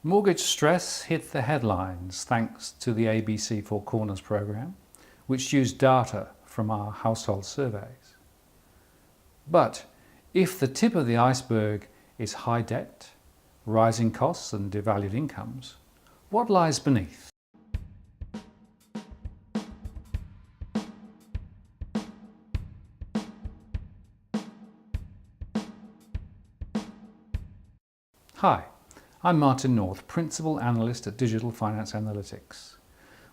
Mortgage stress hit the headlines thanks to the ABC Four Corners programme, which used data from our household surveys. But if the tip of the iceberg is high debt, rising costs and devalued incomes, what lies beneath? Hi, I'm Martin North, Principal Analyst at Digital Finance Analytics.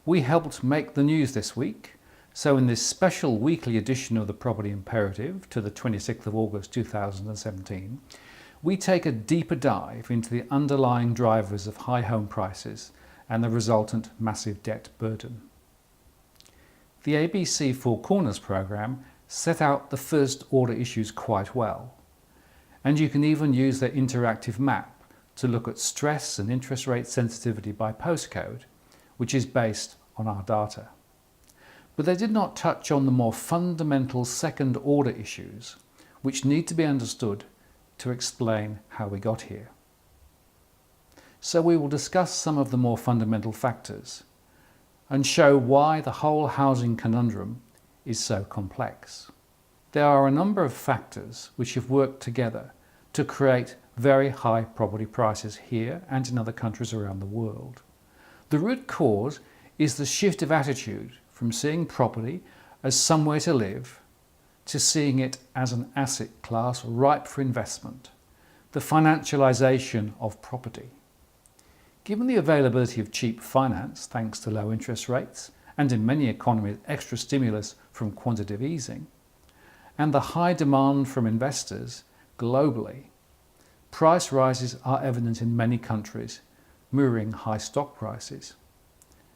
We helped make the news this week, so in this special weekly edition of the Property Imperative to the 26th of August 2017, we take a deeper dive into the underlying drivers of high home prices and the resultant massive debt burden. The ABC Four Corners programme set out the first order issues quite well, and you can even use their interactive map to look at stress and interest rate sensitivity by postcode, which is based on our data. But they did not touch on the more fundamental second order issues, which need to be understood to explain how we got here. So we will discuss some of the more fundamental factors and show why the whole housing conundrum is so complex. There are a number of factors which have worked together to create very high property prices here and in other countries around the world. The root cause is the shift of attitude from seeing property as somewhere to live to seeing it as an asset class ripe for investment, the financialization of property. Given the availability of cheap finance thanks to low interest rates and in many economies extra stimulus from quantitative easing, and the high demand from investors globally, price rises are evident in many countries, mirroring high stock prices.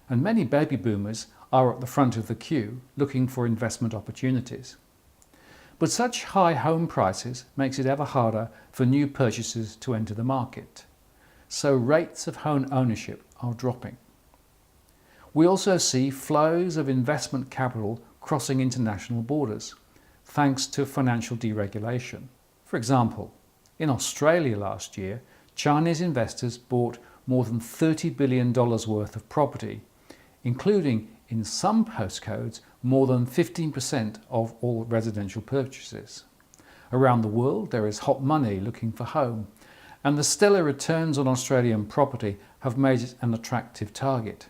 And many baby boomers are at the front of the queue looking for investment opportunities. But such high home prices makes it ever harder for new purchases to enter the market. So rates of home ownership are dropping. We also see flows of investment capital crossing international borders, thanks to financial deregulation. For example, in Australia last year, Chinese investors bought more than $30 billion worth of property, including in some postcodes more than 15% of all residential purchases. Around the world there is hot money looking for home, and the stellar returns on Australian property have made it an attractive target,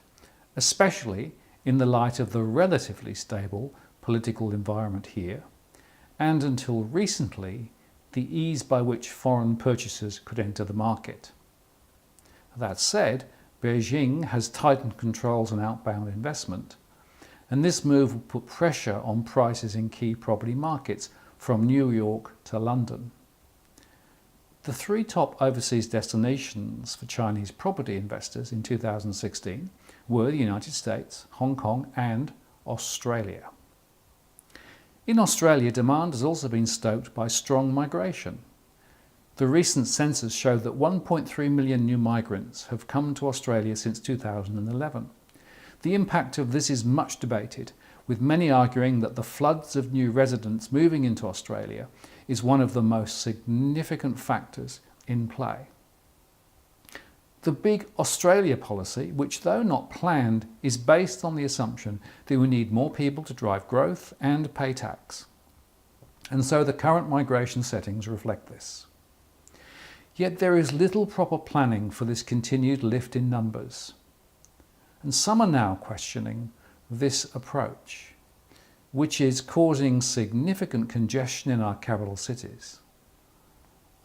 especially in the light of the relatively stable political environment here, and until recently the ease by which foreign purchasers could enter the market. That said, Beijing has tightened controls on outbound investment, and this move will put pressure on prices in key property markets from New York to London. The three top overseas destinations for Chinese property investors in 2016 were the United States, Hong Kong and Australia. In Australia, demand has also been stoked by strong migration. The recent census showed that 1.3 million new migrants have come to Australia since 2011. The impact of this is much debated, with many arguing that the floods of new residents moving into Australia is one of the most significant factors in play. The Big Australia policy, which though not planned, is based on the assumption that we need more people to drive growth and pay tax. And so the current migration settings reflect this. Yet there is little proper planning for this continued lift in numbers. And some are now questioning this approach, which is causing significant congestion in our capital cities.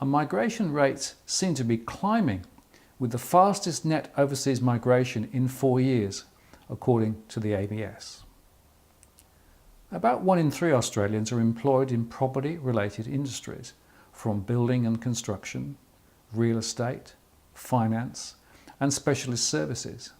And migration rates seem to be climbing, with the fastest net overseas migration in 4 years, according to the ABS. About 1 in 3 Australians are employed in property-related industries, from building and construction, real estate, finance, and specialist services.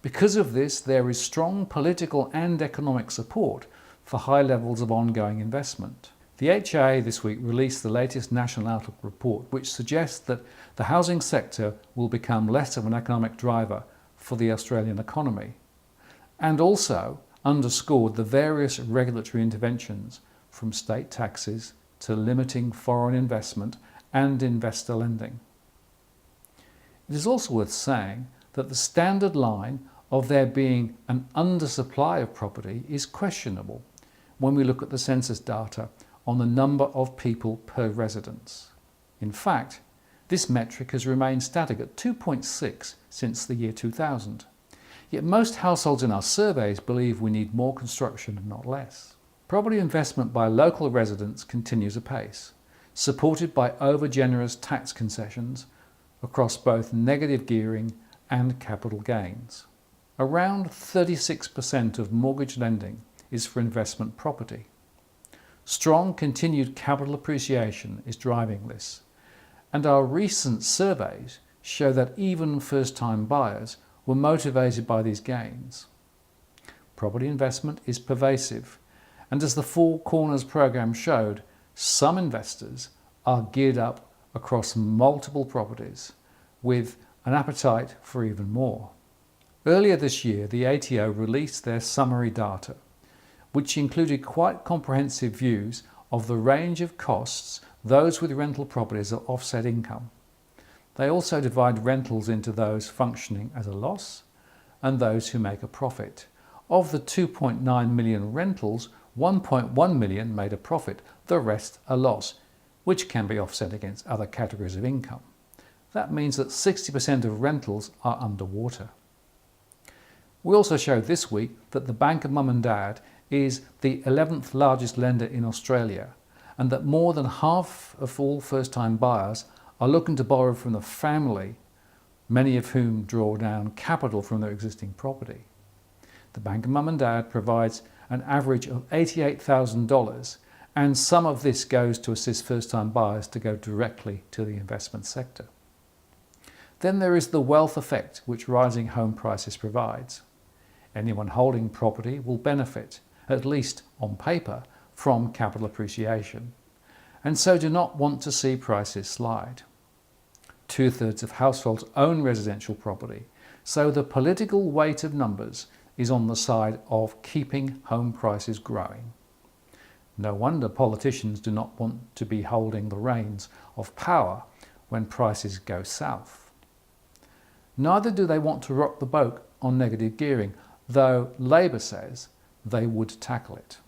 Because of this, there is strong political and economic support for high levels of ongoing investment. The HIA this week released the latest National Outlook report, which suggests that the housing sector will become less of an economic driver for the Australian economy, and also underscored the various regulatory interventions, from state taxes to limiting foreign investment and investor lending. It is also worth saying that the standard line of there being an undersupply of property is questionable when we look at the census data on the number of people per residence. In fact, this metric has remained static at 2.6 since the year 2000. Yet most households in our surveys believe we need more construction and not less. Property investment by local residents continues apace, supported by over-generous tax concessions across both negative gearing and capital gains. Around 36% of mortgage lending is for investment property. Strong continued capital appreciation is driving this, and our recent surveys show that even first-time buyers were motivated by these gains. Property investment is pervasive, and as the Four Corners programme showed, some investors are geared up across multiple properties with an appetite for even more. Earlier this year, the ATO released their summary data, which included quite comprehensive views of the range of costs those with rental properties that offset income. They also divide rentals into those functioning as a loss and those who make a profit. Of the 2.9 million rentals, 1.1 million made a profit, the rest a loss, which can be offset against other categories of income. That means that 60% of rentals are underwater. We also showed this week that the Bank of Mum and Dad is the 11th largest lender in Australia, and that more than half of all first-time buyers are looking to borrow from the family, many of whom draw down capital from their existing property. The Bank of Mum and Dad provides an average of $88,000, and some of this goes to assist first-time buyers to go directly to the investment sector. Then there is the wealth effect which rising home prices provides. Anyone holding property will benefit, at least on paper, from capital appreciation, and so do not want to see prices slide. 2/3 of households own residential property, so the political weight of numbers is on the side of keeping home prices growing. No wonder politicians do not want to be holding the reins of power when prices go south. Neither do they want to rock the boat on negative gearing, though Labour says they would tackle it.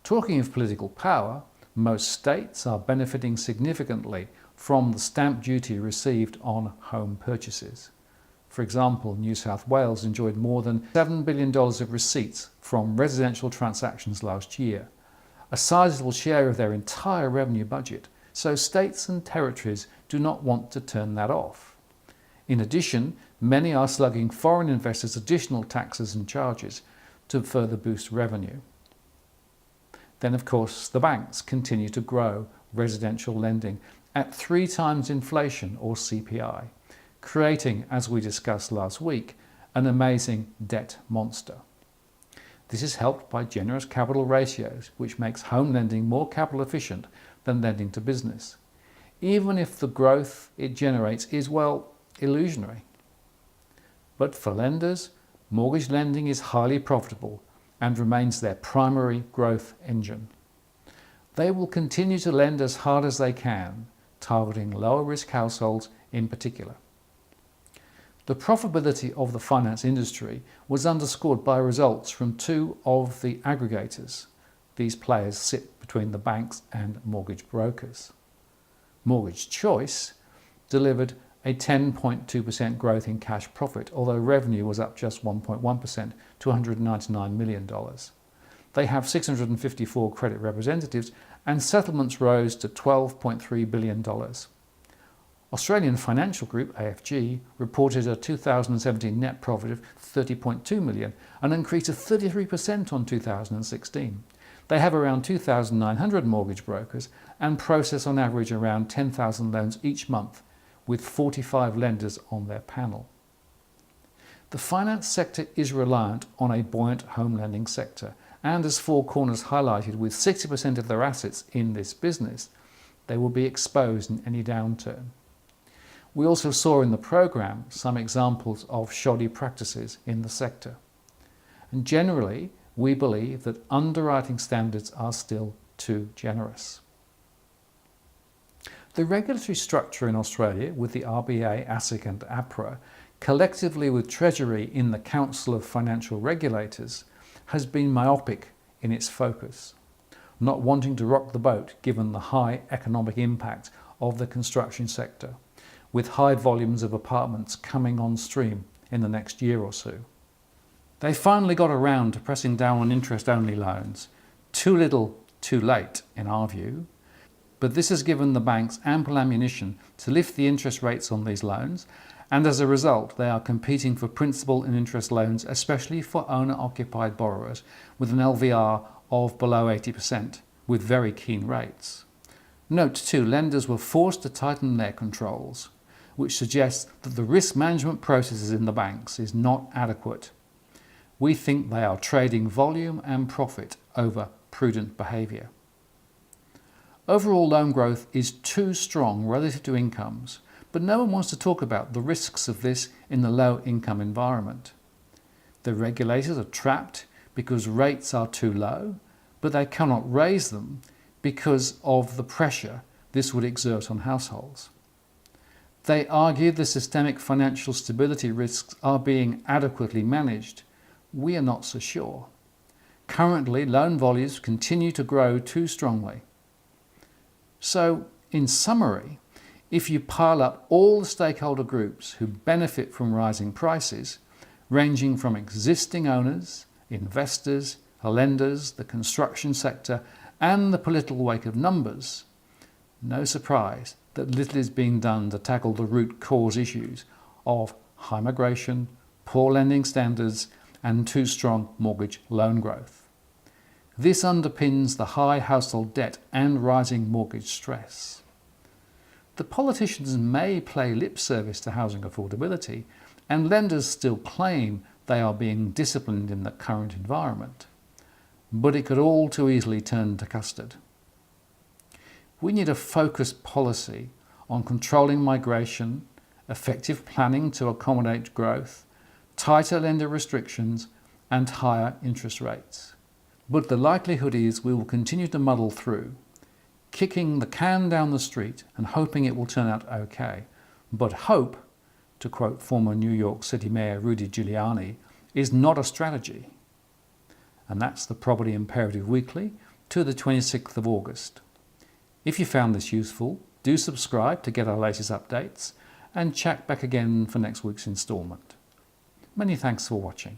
Talking of political power, most states are benefiting significantly from the stamp duty received on home purchases. For example, New South Wales enjoyed more than $7 billion of receipts from residential transactions last year, a sizable share of their entire revenue budget, so states and territories do not want to turn that off. In addition, many are slugging foreign investors additional taxes and charges to further boost revenue. Then, of course, the banks continue to grow residential lending at 3 times inflation or CPI, creating, as we discussed last week, an amazing debt monster. This is helped by generous capital ratios, which makes home lending more capital efficient than lending to business, even if the growth it generates is, well, illusionary. But for lenders, mortgage lending is highly profitable and remains their primary growth engine. They will continue to lend as hard as they can, targeting lower risk households in particular. The profitability of the finance industry was underscored by results from 2 of the aggregators. These players sit between the banks and mortgage brokers. Mortgage Choice delivered a 10.2% growth in cash profit, although revenue was up just 1.1% to $199 million. They have 654 credit representatives and settlements rose to $12.3 billion. Australian Financial Group, AFG, reported a 2017 net profit of $30.2 million, an increase of 33% on 2016. They have around 2,900 mortgage brokers and process on average around 10,000 loans each month, with 45 lenders on their panel. The finance sector is reliant on a buoyant home lending sector, and as Four Corners highlighted, with 60% of their assets in this business, they will be exposed in any downturn. We also saw in the programme some examples of shoddy practices in the sector. And generally, we believe that underwriting standards are still too generous. The regulatory structure in Australia, with the RBA, ASIC and APRA, collectively with Treasury in the Council of Financial Regulators, has been myopic in its focus, not wanting to rock the boat given the high economic impact of the construction sector, with high volumes of apartments coming on stream in the next year or so. They finally got around to pressing down on interest-only loans, too little, too late in our view, but this has given the banks ample ammunition to lift the interest rates on these loans, and as a result they are competing for principal and interest loans, especially for owner-occupied borrowers with an LVR of below 80%, with very keen rates. Note too, lenders were forced to tighten their controls, which suggests that the risk management processes in the banks is not adequate. We think they are trading volume and profit over prudent behaviour. Overall loan growth is too strong relative to incomes, but no one wants to talk about the risks of this in the low income environment. The regulators are trapped because rates are too low, but they cannot raise them because of the pressure this would exert on households. They argue the systemic financial stability risks are being adequately managed. We are not so sure. Currently, loan volumes continue to grow too strongly. So, in summary, if you pile up all the stakeholder groups who benefit from rising prices, ranging from existing owners, investors, lenders, the construction sector, and the political wake of numbers, no surprise that little is being done to tackle the root cause issues of high migration, poor lending standards, and too strong mortgage loan growth. This underpins the high household debt and rising mortgage stress. The politicians may play lip service to housing affordability, and lenders still claim they are being disciplined in the current environment. But it could all too easily turn to custard. We need a focused policy on controlling migration, effective planning to accommodate growth, tighter lender restrictions, and higher interest rates. But the likelihood is we will continue to muddle through, kicking the can down the street and hoping it will turn out okay. But hope, to quote former New York City Mayor Rudy Giuliani, is not a strategy. And that's the Property Imperative Weekly to the 26th of August. If you found this useful, do subscribe to get our latest updates and check back again for next week's instalment. Many thanks for watching.